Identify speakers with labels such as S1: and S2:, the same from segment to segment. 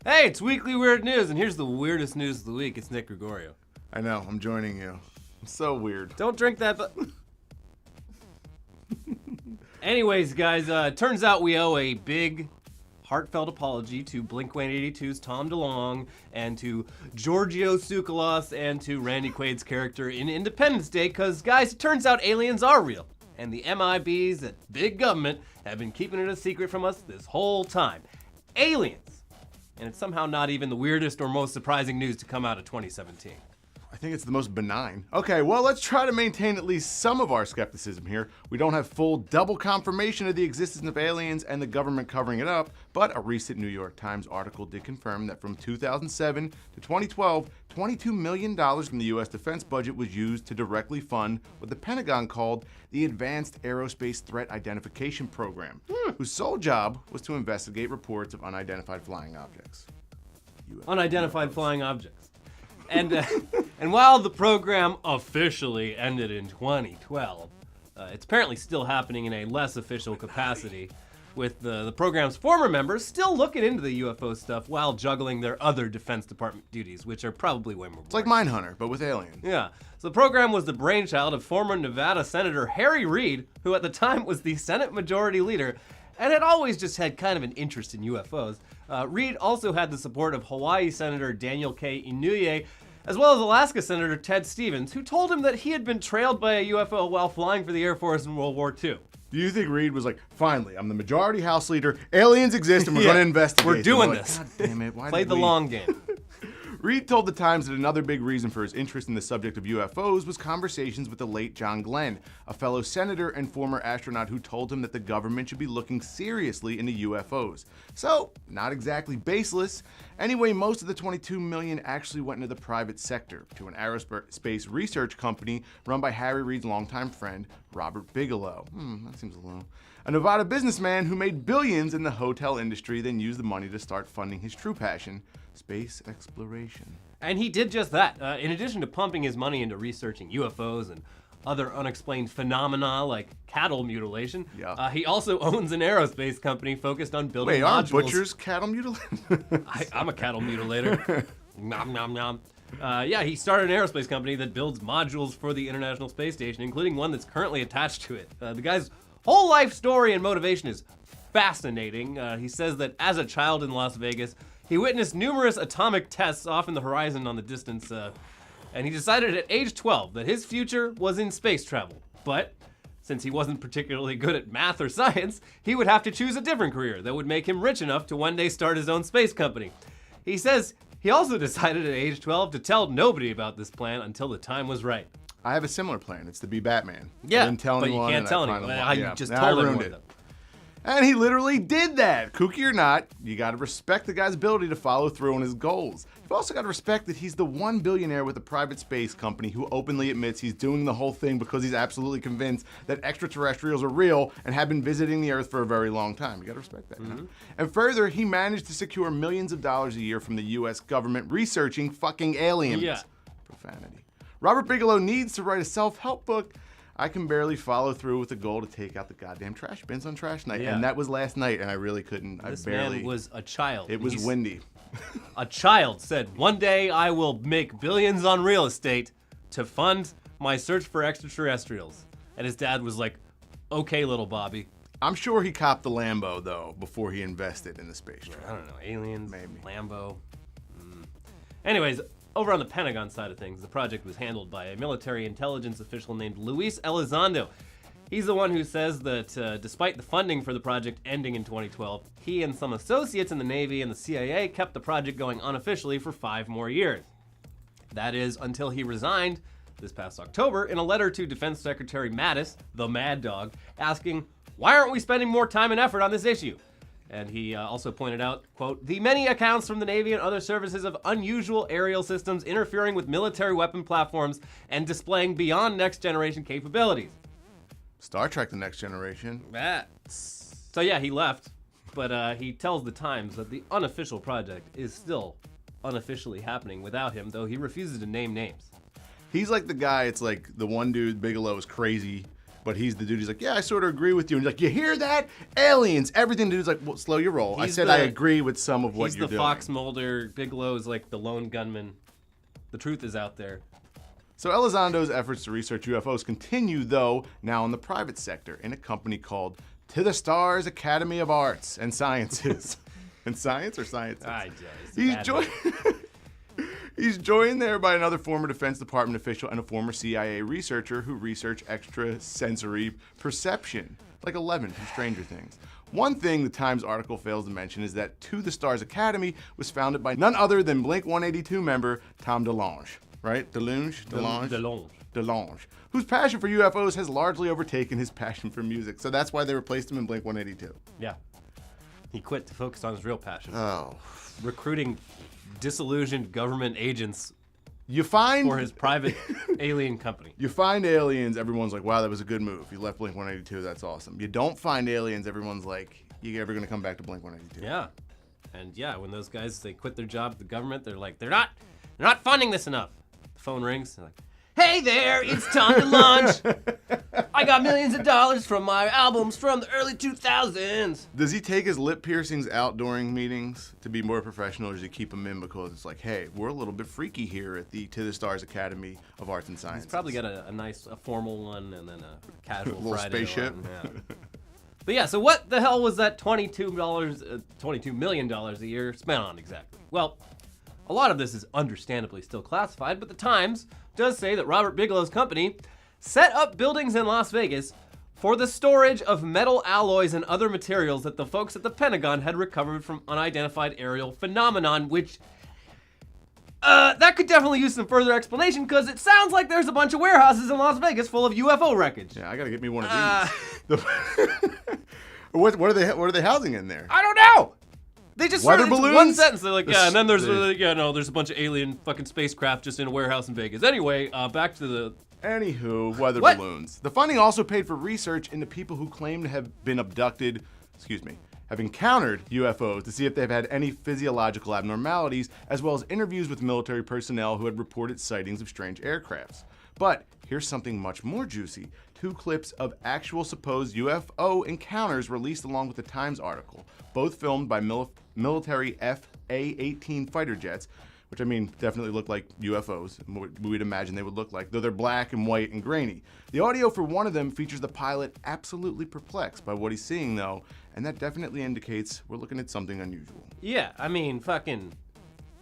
S1: Hey, it's Weekly Weird News, and here's the weirdest news of the week. It's Nick Gregorio.
S2: I know, I'm joining you. I'm so weird.
S1: Don't drink that, Anyways, guys, turns out we owe a big, heartfelt apology to Blink-182's Tom DeLonge, and to Giorgio Tsoukalos, and to Randy Quaid's character in Independence Day, because, guys, it turns out aliens are real. And the MIBs at big government have been keeping it a secret from us this whole time. Aliens! And it's somehow not even the weirdest or most surprising news to come out of 2017.
S2: I think it's the most benign. Okay, well, let's try to maintain at least some of our skepticism here. We don't have full double confirmation of the existence of aliens and the government covering it up, but a recent New York Times article did confirm that from 2007 to 2012, $22 million from the U.S. defense budget was used to directly fund what the Pentagon called the Advanced Aerospace Threat Identification Program, whose sole job was to investigate reports of unidentified flying objects.
S1: Unidentified flying objects. And while the program officially ended in 2012, it's apparently still happening in a less official capacity, with the program's former members still looking into the UFO stuff while juggling their other Defense Department duties, which are probably way more boring.
S2: It's like Mindhunter, but with aliens.
S1: Yeah. So the program was the brainchild of former Nevada Senator Harry Reid, who at the time was the Senate Majority Leader, and had always just had kind of an interest in UFOs. Reid also had the support of Hawaii Senator Daniel K. Inouye, as well as Alaska Senator Ted Stevens, who told him that he had been trailed by a UFO while flying for the Air Force in World War II.
S2: Do you think Reid was like, finally, I'm the majority House leader, aliens exist, and we're going to investigate.
S1: We're doing
S2: like,
S1: this.
S2: God damn it, why
S1: Played the long game.
S2: Reid told the Times that another big reason for his interest in the subject of UFOs was conversations with the late John Glenn, a fellow senator and former astronaut who told him that the government should be looking seriously into UFOs. So, not exactly baseless. Anyway, most of the $22 million actually went into the private sector, to an aerospace research company run by Harry Reid's longtime friend, Robert Bigelow. That seems a little... A Nevada businessman who made billions in the hotel industry, then used the money to start funding his true passion, space exploration.
S1: And he did just that. In addition to pumping his money into researching UFOs and other unexplained phenomena like cattle mutilation, he also owns an aerospace company focused on building modules.
S2: Aren't butchers cattle mutilators?
S1: I'm a cattle mutilator. Nom nom nom. Yeah, he started an aerospace company that builds modules for the International Space Station, including one that's currently attached to it. The guy's whole life story and motivation is fascinating. He says that as a child in Las Vegas, he witnessed numerous atomic tests off in the horizon on the distance, and he decided at age 12 that his future was in space travel. But since he wasn't particularly good at math or science, he would have to choose a different career that would make him rich enough to one day start his own space company. He says he also decided at age 12 to tell nobody about this plan until the time was right.
S2: I have a similar plan. It's to be Batman.
S1: Yeah,
S2: I didn't tell
S1: but
S2: anyone,
S1: you can't tell anyone.
S2: Yeah.
S1: just
S2: Now
S1: told
S2: I ruined
S1: everyone.
S2: it. And he literally did that. Kooky or not, you got to respect the guy's ability to follow through on his goals. You've also got to respect that he's the one billionaire with a private space company who openly admits he's doing the whole thing because he's absolutely convinced that extraterrestrials are real and have been visiting the Earth for a very long time. You got to respect that. You know? And further, he managed to secure millions of dollars a year from the U.S. government researching fucking aliens.
S1: Yeah.
S2: Profanity. Robert Bigelow needs to write a self-help book. I can barely follow through with the goal to take out the goddamn trash bins on trash night.
S1: Yeah.
S2: And that was last night, and I really couldn't.
S1: This
S2: I barely.
S1: man was a child.
S2: It was windy.
S1: A child said, "One day I will make billions on real estate to fund my search for extraterrestrials." And his dad was like, "Okay, little Bobby."
S2: I'm sure he copped the Lambo, though, before he invested in the space travel.
S1: I don't know, aliens,
S2: Maybe.
S1: Lambo. Anyways, over on the Pentagon side of things, the project was handled by a military intelligence official named Luis Elizondo. He's the one who says that despite the funding for the project ending in 2012, he and some associates in the Navy and the CIA kept the project going unofficially for 5 more years. That is, until he resigned this past October in a letter to Defense Secretary Mattis, the Mad Dog, asking, "Why aren't we spending more time and effort on this issue?" And he also pointed out, quote, "the many accounts from the Navy and other services of unusual aerial systems interfering with military weapon platforms and displaying beyond next generation capabilities."
S2: Star Trek: The Next Generation.
S1: So yeah, he left, but he tells the Times that the unofficial project is still unofficially happening without him, though he refuses to name names.
S2: He's like the guy, it's like the one dude, Bigelow, is crazy. But he's the dude. He's like, yeah, I sort of agree with you. And he's like, you hear that? Aliens. Everything. The dude's like, well, slow your roll. I said I agree with some of what you're doing.
S1: He's the Fox Mulder. Bigelow's like the lone gunman. The truth is out there.
S2: So Elizondo's efforts to research UFOs continue, though, now in the private sector in a company called To the Stars Academy of Arts and Sciences. And science or sciences? He's joined there by another former Defense Department official and a former CIA researcher who research extrasensory perception, like 11 from Stranger Things. One thing the Times article fails to mention is that To the Stars Academy was founded by none other than Blink-182 member Tom DeLonge. Right? DeLonge. Whose passion for UFOs has largely overtaken his passion for music. So that's why they replaced him in Blink-182.
S1: Yeah. He quit to focus on his real passion.
S2: Oh.
S1: Recruiting disillusioned government agents
S2: for
S1: his private alien company.
S2: You find aliens, everyone's like, wow, that was a good move. You left Blink-182, that's awesome. You don't find aliens, everyone's like, you ever going to come back to Blink-182?
S1: Yeah. And yeah, when those guys, they quit their job at the government, they're like, they're not funding this enough. The phone rings, they're like, hey there, it's Tom DeLonge. I got millions of dollars from my albums from the early 2000s.
S2: Does he take his lip piercings out during meetings to be more professional, or does he keep them in because it's like, hey, we're a little bit freaky here at the To the Stars Academy of Arts and Sciences?
S1: He's probably got a nice formal one and then a casual
S2: little
S1: Friday
S2: spaceship.
S1: one. Yeah. But yeah, so what the hell was that $22 million a year spent on exactly? Well, a lot of this is understandably still classified, but the Times does say that Robert Bigelow's company set up buildings in Las Vegas for the storage of metal alloys and other materials that the folks at the Pentagon had recovered from unidentified aerial phenomenon, which that could definitely use some further explanation, because it sounds like there's a bunch of warehouses in Las Vegas full of UFO wreckage.
S2: Yeah, I gotta get me one of these. What are they housing in there?
S1: I don't know. They just
S2: weather
S1: sort of,
S2: balloons?
S1: One sentence. They're like, yeah, and then there's there's a bunch of alien fucking spacecraft just in a warehouse in Vegas. Anyway, back to the.
S2: Anywho, weather balloons. The funding also paid for research into people who claim to have been abducted. Have encountered UFOs to see if they've had any physiological abnormalities, as well as interviews with military personnel who had reported sightings of strange aircrafts. But here's something much more juicy. 2 clips of actual supposed UFO encounters released along with the Times article, both filmed by military FA-18 fighter jets, which definitely look like UFOs, what we'd imagine they would look like, though they're black and white and grainy. The audio for one of them features the pilot absolutely perplexed by what he's seeing, though, and that definitely indicates we're looking at something unusual.
S1: Yeah, fucking...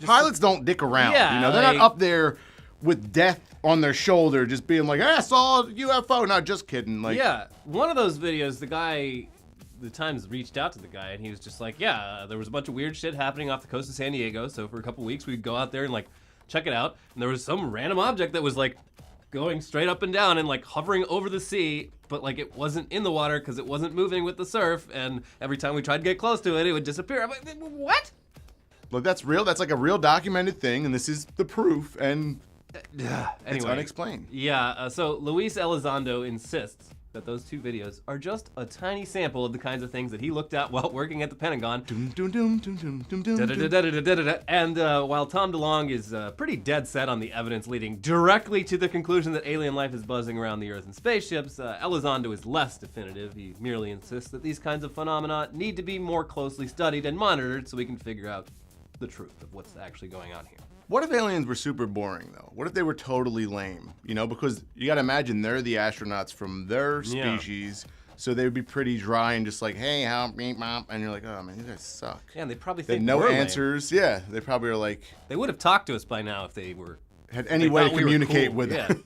S2: Pilots don't dick around,
S1: yeah,
S2: they're not up there with death on their shoulder just being like, I saw a UFO. No, just kidding.
S1: Yeah, one of those videos, the Times reached out to the guy, and he was just like, yeah, there was a bunch of weird shit happening off the coast of San Diego, so for a couple weeks we'd go out there and check it out, and there was some random object that was going straight up and down and hovering over the sea, but it wasn't in the water because it wasn't moving with the surf, and every time we tried to get close to it, it would disappear. I'm like, what?
S2: Look, that's real. That's a real documented thing, and this is the proof, and
S1: anyway,
S2: it's unexplained.
S1: Yeah, so Luis Elizondo insists that those 2 videos are just a tiny sample of the kinds of things that he looked at while working at the Pentagon. And while Tom DeLonge is pretty dead set on the evidence leading directly to the conclusion that alien life is buzzing around the Earth in spaceships, Elizondo is less definitive. He merely insists that these kinds of phenomena need to be more closely studied and monitored so we can figure out the truth of what's actually going on here.
S2: What if aliens were super boring, though? What if they were totally lame? Because you got to imagine they're the astronauts from their species, so they would be pretty dry and just like, hey, help me, mom. And you're like, oh, man, these guys suck.
S1: Yeah, and they probably
S2: they
S1: think
S2: no
S1: we're
S2: answers.
S1: Lame.
S2: Yeah, they probably are like...
S1: They would have talked to us by now if they
S2: had any way to communicate
S1: cool.
S2: with them.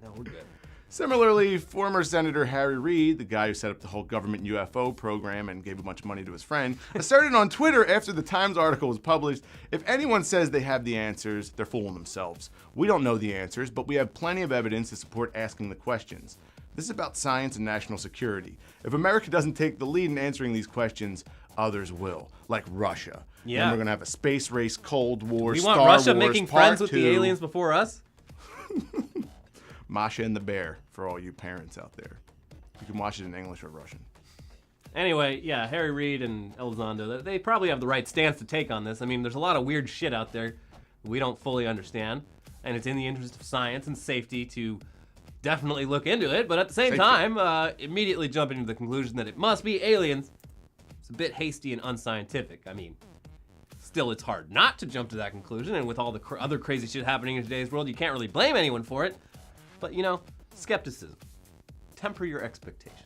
S1: No, we're good.
S2: Similarly, former Senator Harry Reid, the guy who set up the whole government UFO program and gave a bunch of money to his friend, asserted on Twitter after the Times article was published, if anyone says they have the answers, they're fooling themselves. We don't know the answers, but we have plenty of evidence to support asking the questions. This is about science and national security. If America doesn't take the lead in answering these questions, others will, like Russia.
S1: Yeah.
S2: And we're going to have a space race, Cold War,
S1: we
S2: Star
S1: want Russia
S2: Wars,
S1: making
S2: Part
S1: friends with
S2: 2.
S1: the aliens before us?
S2: Masha and the Bear, for all you parents out there. You can watch it in English or Russian.
S1: Anyway, yeah, Harry Reid and Elizondo, they probably have the right stance to take on this. There's a lot of weird shit out there we don't fully understand, and it's in the interest of science and safety to definitely look into it, but at the same time, immediately jumping to the conclusion that it must be aliens. It's a bit hasty and unscientific. I mean, still, it's hard not to jump to that conclusion, and with all the other crazy shit happening in today's world, you can't really blame anyone for it. But, skepticism. Temper your expectations.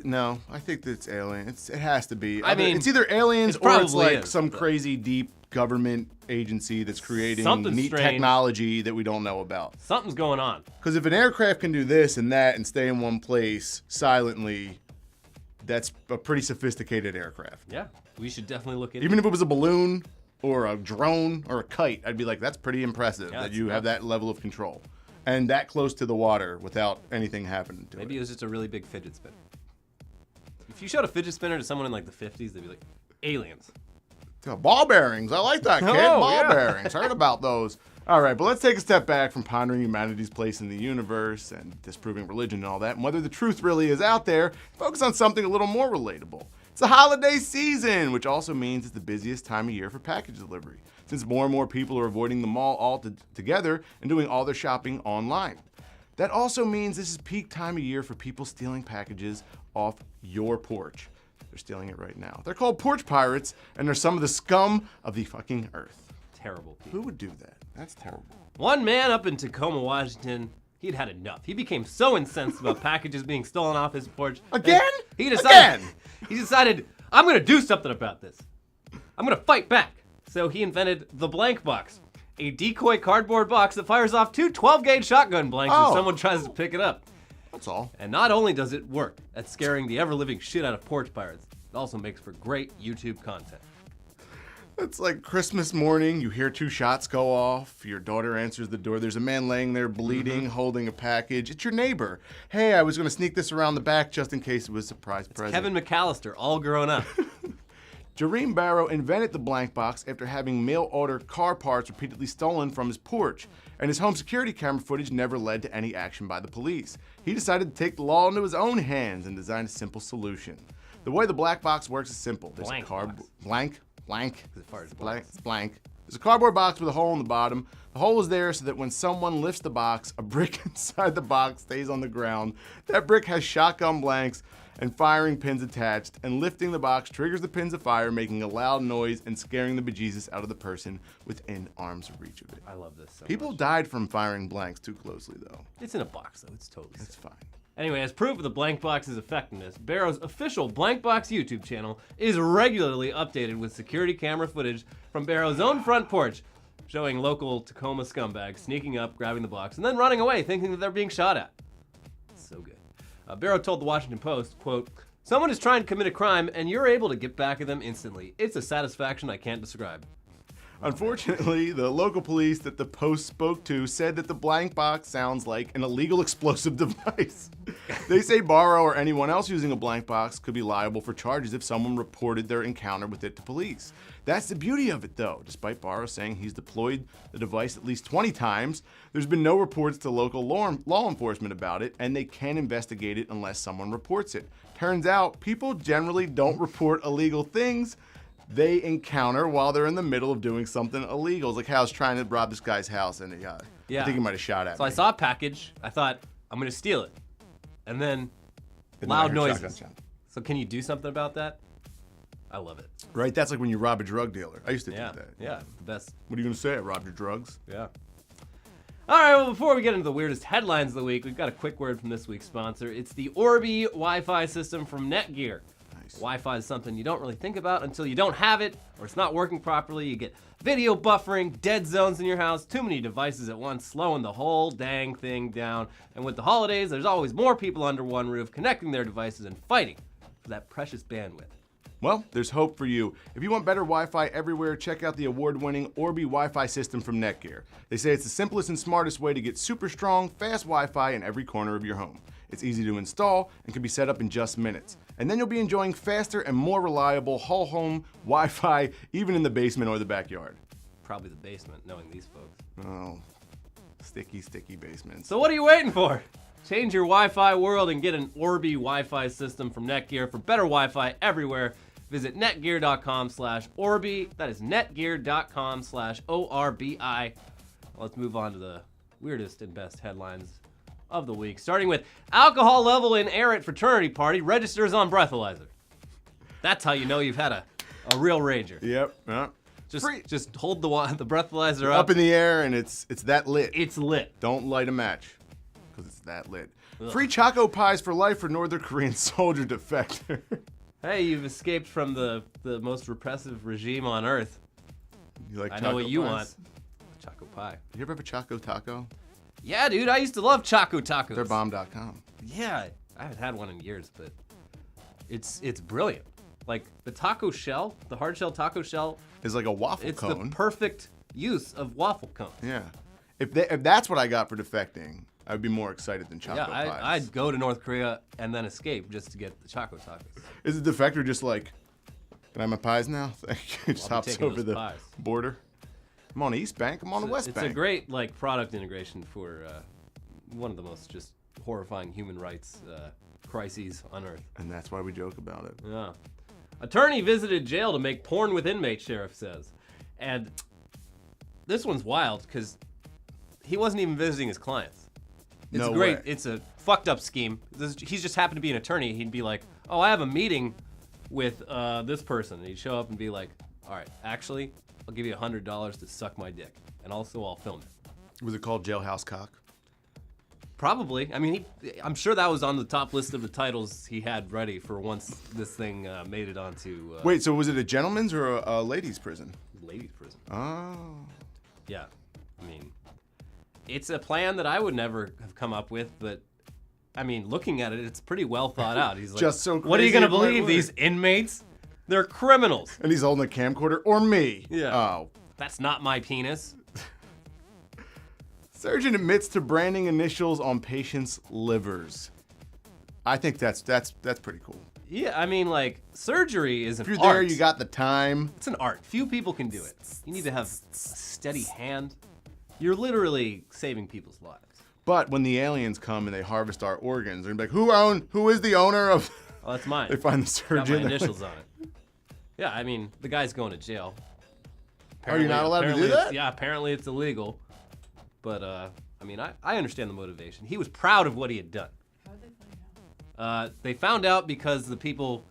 S2: No, I think that it's alien. It has to be.
S1: I mean,
S2: it's either aliens
S1: it
S2: or it's like
S1: is,
S2: some crazy deep government agency that's creating
S1: Something
S2: neat
S1: strange.
S2: technology that we don't know about.
S1: Something's going on.
S2: Because if an aircraft can do this and that and stay in one place silently, that's a pretty sophisticated aircraft.
S1: Yeah, we should definitely look into it.
S2: Even if it was a balloon or a drone or a kite, I'd be like, that's pretty impressive that you have that level of control. And that close to the water without anything happening to it.
S1: Maybe it was just a really big fidget spinner. If you showed a fidget spinner to someone in like the 50s, they'd be like, aliens.
S2: Ball bearings. I like that, kid. Ball bearings. Heard about those. All right, but let's take a step back from pondering humanity's place in the universe and disproving religion and all that, and whether the truth really is out there, focus on something a little more relatable. It's the holiday season, which also means it's the busiest time of year for package delivery, since more and more people are avoiding the mall altogether and doing all their shopping online. That also means this is peak time of year for people stealing packages off your porch. They're stealing it right now. They're called porch pirates, and they're some of the scum of the fucking earth.
S1: Terrible people.
S2: Who would do that? That's terrible.
S1: One man up in Tacoma, Washington, he'd had enough. He became so incensed about packages being stolen off his porch.
S2: Again?
S1: He decided, I'm going to do something about this. I'm going to fight back. So he invented the blank box, a decoy cardboard box that fires off 2 12-gauge shotgun blanks if someone tries to pick it up.
S2: That's all.
S1: And not only does it work at scaring the ever-living shit out of porch pirates, it also makes for great YouTube content.
S2: It's like Christmas morning, you hear 2 shots go off, your daughter answers the door, there's a man laying there bleeding, holding a package. It's your neighbor. Hey, I was going to sneak this around the back just in case it was a surprise present.
S1: Kevin McAllister, all grown up.
S2: Jereme Barrow invented the blank box after having mail-order car parts repeatedly stolen from his porch, and his home security camera footage never led to any action by the police. He decided to take the law into his own hands and design a simple solution. The way the black box works is simple. There's
S1: Blank
S2: a card
S1: box.
S2: blank.
S1: As far as
S2: Blank. There's a cardboard box with a hole in the bottom. The hole is there so that when someone lifts the box, a brick inside the box stays on the ground. That brick has shotgun blanks and firing pins attached, and lifting the box triggers the pins of fire, making a loud noise and scaring the bejesus out of the person within arm's reach of it.
S1: I love this so
S2: People
S1: much.
S2: died from firing blanks too closely, though.
S1: It's in a box, though. It's totally
S2: It's
S1: safe.
S2: fine.
S1: Anyway, as proof of the blank box's effectiveness, Barrow's official blank box YouTube channel is regularly updated with security camera footage from Barrow's own front porch, showing local Tacoma scumbags sneaking up, grabbing the box, and then running away, thinking that they're being shot at. So good. Barrow told the Washington Post, quote, "Someone is trying to commit a crime, and you're able to get back at them instantly. It's a satisfaction I can't describe."
S2: Unfortunately, the local police that the Post spoke to said that the blank box sounds like an illegal explosive device. They say Barrow or anyone else using a blank box could be liable for charges if someone reported their encounter with it to police. That's the beauty of it, though. Despite Barrow saying he's deployed the device at least 20 times, there's been no reports to local law enforcement about it, and they can't investigate it unless someone reports it. Turns out, people generally don't report illegal things they encounter while they're in the middle of doing something illegal. It's like how I was trying to rob this guy's house, and I think he might have shot at me.
S1: So I saw a package. I thought, I'm going to steal it. And then loud noises. So can you do something about that? I love it.
S2: Right? That's like when you rob a drug dealer. I used to do that.
S1: Yeah, the best.
S2: What are you going to say? I robbed your drugs?
S1: Yeah. All right, well, before we get into the weirdest headlines of the week, we've got a quick word from this week's sponsor. It's the Orbi Wi-Fi system from Netgear.
S2: Nice.
S1: Wi-Fi is something you don't really think about until you don't have it, or it's not working properly. You get video buffering, dead zones in your house, too many devices at once, slowing the whole dang thing down. And with the holidays, there's always more people under one roof connecting their devices and fighting for that precious bandwidth.
S2: Well, there's hope for you. If you want better Wi-Fi everywhere, check out the award-winning Orbi Wi-Fi system from Netgear. They say it's the simplest and smartest way to get super strong, fast Wi-Fi in every corner of your home. It's easy to install and can be set up in just minutes. And then you'll be enjoying faster and more reliable whole home Wi-Fi, even in the basement or the backyard.
S1: Probably the basement, knowing these folks.
S2: Oh, sticky basements.
S1: So what are you waiting for? Change your Wi-Fi world and get an Orbi Wi-Fi system from Netgear for better Wi-Fi everywhere. Visit netgear.com/Orbi. That is netgear.com/ORBI. Let's move on to the weirdest and best headlines of the week, starting with alcohol level in air at fraternity party registers on breathalyzer. That's how you know you've had a real rager.
S2: Yep. Yeah.
S1: Just hold the breathalyzer
S2: Up in the air, and it's that lit.
S1: It's lit.
S2: Don't light a match, because it's that lit. Ugh. Free choco pies for life for Northern Korean soldier defector.
S1: Hey, you've escaped from the most repressive regime on Earth.
S2: You like
S1: I
S2: choco
S1: know what you
S2: pies?
S1: want. Choco pie.
S2: You ever have a choco taco?
S1: Yeah, dude, I used to love choco tacos.
S2: They're bomb.com.
S1: Yeah, I haven't had one in years, but it's brilliant. Like the taco shell, the hard shell taco shell,
S2: is like a waffle
S1: it's
S2: cone.
S1: The perfect use of waffle cones.
S2: Yeah. If that's what I got for defecting, I'd be more excited than choco pies.
S1: Yeah, I'd go to North Korea and then escape just to get the choco tacos.
S2: Is the defector just like, can I have my pies now? Thank you. Just hops over the
S1: pies.
S2: border. I'm on East Bank. I'm on the West Bank.
S1: It's a great product integration for one of the most just horrifying human rights crises on Earth.
S2: And that's why we joke about it.
S1: Yeah. Attorney visited jail to make porn with inmate, sheriff says. And this one's wild because he wasn't even visiting his clients. It's
S2: no
S1: great.
S2: way.
S1: It's a fucked up scheme. He's just happened to be an attorney. He'd be like, oh, I have a meeting with this person. And he'd show up and be like, all right, actually, I'll give you $100 to suck my dick. And also I'll film it.
S2: Was it called Jailhouse Cock?
S1: Probably. I mean, I'm sure that was on the top list of the titles he had ready for once this thing made it onto...
S2: Wait, so was it a gentleman's or a ladies' prison?
S1: Ladies' prison.
S2: Oh.
S1: Yeah. I mean, it's a plan that I would never have come up with, but, I mean, looking at it, it's pretty well thought out. He's like,
S2: just so crazy.
S1: What are you going to believe? These inmates? They're criminals.
S2: And he's holding a camcorder. Or me.
S1: Yeah.
S2: Oh.
S1: That's not my penis.
S2: Surgeon admits to branding initials on patients' livers. I think that's pretty cool.
S1: Yeah, I mean, like, surgery is an art.
S2: If you're there, you got the time.
S1: It's an art. Few people can do it. You need to have a steady hand. You're literally saving people's lives.
S2: But when the aliens come and they harvest our organs, they're gonna be like, who is the owner of...
S1: Oh, that's mine.
S2: They find the surgeon.
S1: Got my initials on it. Yeah, I mean, the guy's going to jail.
S2: Are you not allowed to do that?
S1: Yeah, apparently it's illegal. But, I mean, I understand the motivation. He was proud of what he had done.
S3: How did they find out?
S1: They found out because the people,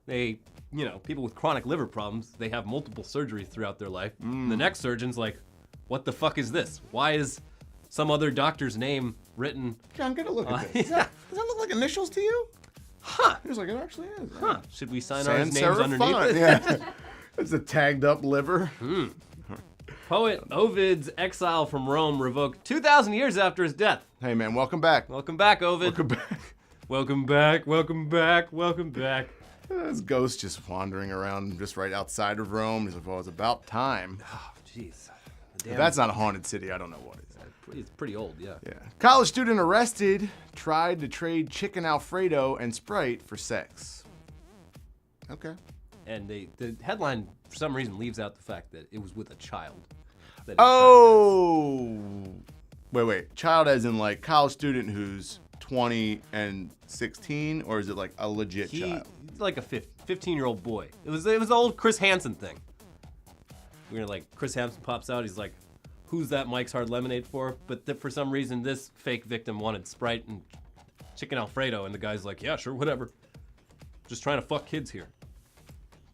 S1: people with chronic liver problems, they have multiple surgeries throughout their life. The next surgeon's like, what the fuck is this? Why is some other doctor's name written?
S2: John, get a look at this.
S1: Yeah.
S2: Does that look like initials to you?
S1: Huh.
S2: He was like, it actually is.
S1: Huh. Should we sign
S2: Sans
S1: our names
S2: serif
S1: underneath
S2: font.
S1: it?
S2: Yeah. It's a tagged up liver.
S1: Poet Ovid's exile from Rome revoked 2,000 years after his death.
S2: Hey, man, welcome back.
S1: Welcome back, Ovid.
S2: Welcome back.
S1: Welcome back, welcome back, welcome back.
S2: This ghost just wandering around just right outside of Rome. He's like, well, it's about time.
S1: Oh, jeez.
S2: If that's not a haunted city, I don't know what is.
S1: It's pretty old, yeah.
S2: Yeah. College student arrested, tried to trade chicken Alfredo and Sprite for sex. Okay.
S1: And the headline, for some reason, leaves out the fact that it was with a child.
S2: Oh! Wait. Child as in like college student who's 20 and 16, or is it like a legit child?
S1: He's like a 15-year-old boy. It was the old Chris Hansen thing. We're like, Chris Hansen pops out, he's like, who's that Mike's Hard Lemonade for? But for some reason, this fake victim wanted Sprite and chicken Alfredo, and the guy's like, yeah, sure, whatever. Just trying to fuck kids here.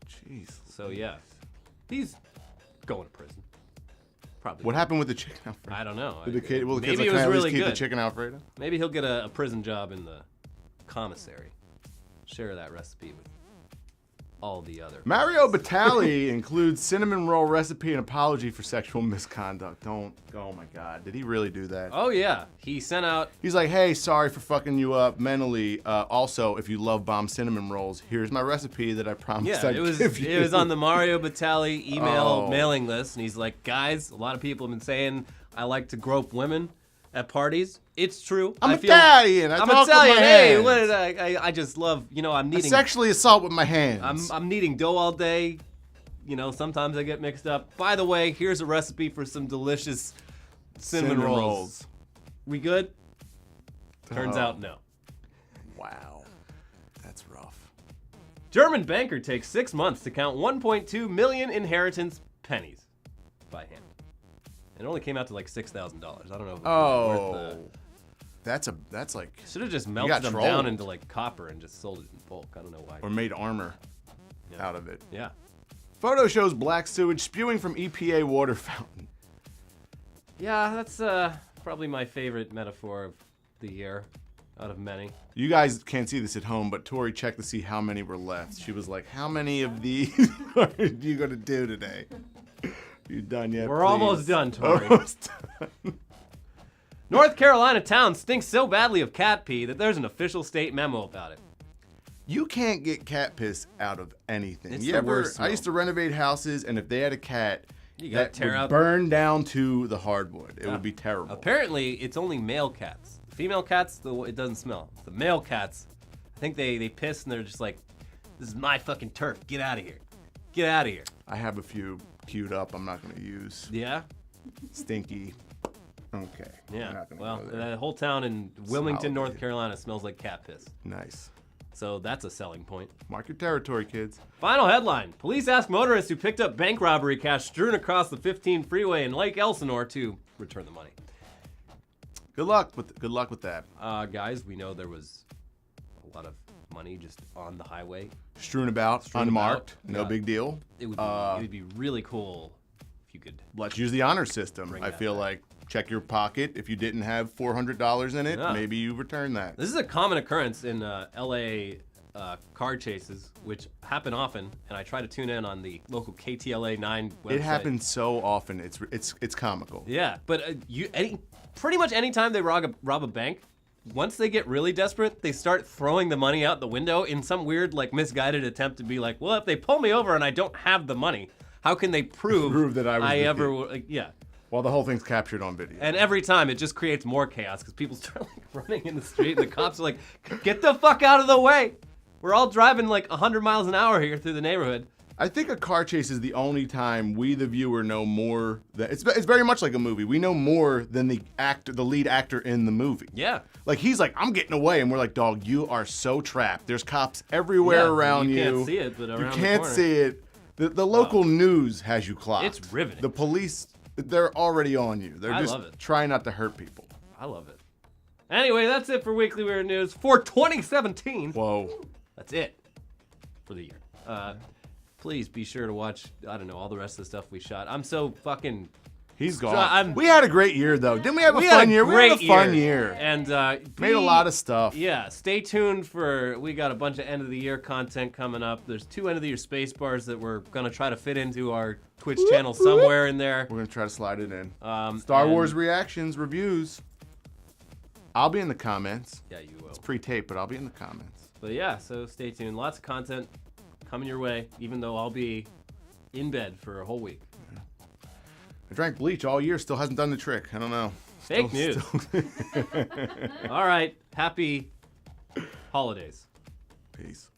S2: Jeez.
S1: So yeah, he's going to prison. Probably.
S2: What happened with the chicken Alfredo?
S1: I don't know.
S2: Will the kids
S1: Maybe it was
S2: at least
S1: really
S2: keep
S1: good.
S2: the chicken Alfredo?
S1: Maybe he'll get a prison job in the commissary. Share that recipe with all the other.
S2: Mario Batali includes cinnamon roll recipe and apology for sexual misconduct. Oh my God, did he really do that?
S1: Oh yeah, he sent out.
S2: He's like, hey, sorry for fucking you up mentally. Also, if you love bomb cinnamon rolls, here's my recipe that I promised I'd give you.
S1: It was on the Mario Batali email mailing list, and he's like, guys, a lot of people have been saying I like to grope women at parties. It's true.
S2: I'm Italian.
S1: I'm
S2: talk
S1: Italian.
S2: With my
S1: Hey,
S2: hands.
S1: what did I just love. I'm
S2: I
S1: kneading.
S2: sexually assault with my hands.
S1: I'm kneading dough all day. Sometimes I get mixed up. By the way, here's a recipe for some delicious cinnamon rolls. We good? Turns out no.
S2: Wow, that's rough.
S1: German banker takes 6 months to count 1.2 million inheritance pennies by hand. It only came out to like $6,000. I don't know if it was worth
S2: That's like
S1: Should have just
S2: got
S1: melted them
S2: trolled.
S1: down into like copper and just sold it in bulk. I don't know why.
S2: or made armor
S1: Yeah.
S2: out of it.
S1: Yeah.
S2: Photo shows black sewage spewing from EPA water fountain.
S1: Yeah, that's probably my favorite metaphor of the year, out of many.
S2: You guys can't see this at home, but Tori checked to see how many were left. She was like, "How many of these are you gonna do today? You done yet?
S1: We're
S2: please?"
S1: almost done, Tori.
S2: Almost done.
S1: North Carolina town stinks so badly of cat pee that there's an official state memo about it.
S2: You can't get cat piss out of anything.
S1: It's
S2: You
S1: the
S2: ever?
S1: worst
S2: I used to renovate houses, and if they had a cat,
S1: You gotta
S2: that
S1: tear
S2: would
S1: out-
S2: burn down to the hardwood. It
S1: Yeah.
S2: would be terrible.
S1: Apparently, it's only male cats. Female cats, it doesn't smell. The male cats, I think they piss and they're just like, this is my fucking turf. Get out of here. Get out of here.
S2: I have a few queued up. I'm not going to use.
S1: Yeah?
S2: Stinky. Okay. We're
S1: Yeah.
S2: not gonna
S1: Well,
S2: go there.
S1: that whole town in Wilmington, North
S2: Solidly.
S1: Carolina smells like cat piss.
S2: Nice.
S1: So that's a selling point.
S2: Mark your territory, kids.
S1: Final headline. Police ask motorists who picked up bank robbery cash strewn across the 15 freeway in Lake Elsinore to return the money.
S2: Good luck with that.
S1: Guys, we know there was a lot of money just on the highway.
S2: Strewn about,
S1: Strewn
S2: unmarked,
S1: about,
S2: no
S1: yeah.
S2: big deal.
S1: It would be really cool if you could.
S2: Let's use the honor system.
S1: Bring
S2: I
S1: that
S2: feel
S1: back.
S2: like check your pocket. If you didn't have $400 in it,
S1: Yeah.
S2: maybe you return that.
S1: This is a common occurrence in LA car chases, which happen often, and I try to tune in on the local KTLA 9 website.
S2: It happens so often. It's comical.
S1: Yeah, but pretty much any time they rob a bank, once they get really desperate, they start throwing the money out the window in some weird, like, misguided attempt to be like, well, if they pull me over and I don't have the money, how can they prove
S2: that I was the
S1: ever
S2: thief.
S1: like, yeah.
S2: Well, the whole thing's captured on video.
S1: And every time it just creates more chaos because people start like running in the street and the cops are like, get the fuck out of the way. We're all driving like 100 miles an hour here through the neighborhood.
S2: I think a car chase is the only time we, the viewer, know more. It's very much like a movie. We know more than the lead actor in the movie.
S1: Yeah.
S2: Like, he's like, I'm getting away, and we're like, dog, you are so trapped. There's cops everywhere
S1: Yeah,
S2: around you.
S1: You can't see it, but around
S2: You
S1: the
S2: can't
S1: corner.
S2: see it. The local news has you clocked.
S1: It's riveting.
S2: The police, they're already on you. They're
S1: I
S2: just
S1: love it.
S2: trying not to hurt people.
S1: I love it. Anyway, that's it for Weekly Weird News for 2017.
S2: Whoa.
S1: That's it for the year. Please be sure to watch, I don't know, all the rest of the stuff we shot. I'm so fucking...
S2: He's
S1: So
S2: gone. We had a great year, though. Didn't we have a fun year? We had a fun year.
S1: And
S2: Made a lot of stuff.
S1: Yeah, stay tuned for, we got a bunch of end of the year content coming up. There's 2 end of the year space bars that we're going to try to fit into our Twitch channel somewhere in there.
S2: We're going to try to slide it in.
S1: and-
S2: Star Wars reactions, reviews. I'll be in the comments.
S1: Yeah, you will.
S2: It's pre-taped, but I'll be in the comments.
S1: But yeah, so stay tuned. Lots of content coming your way, even though I'll be in bed for a whole week.
S2: I drank bleach all year, still hasn't done the trick. I don't know.
S1: Fake news. All right, happy holidays.
S2: Peace.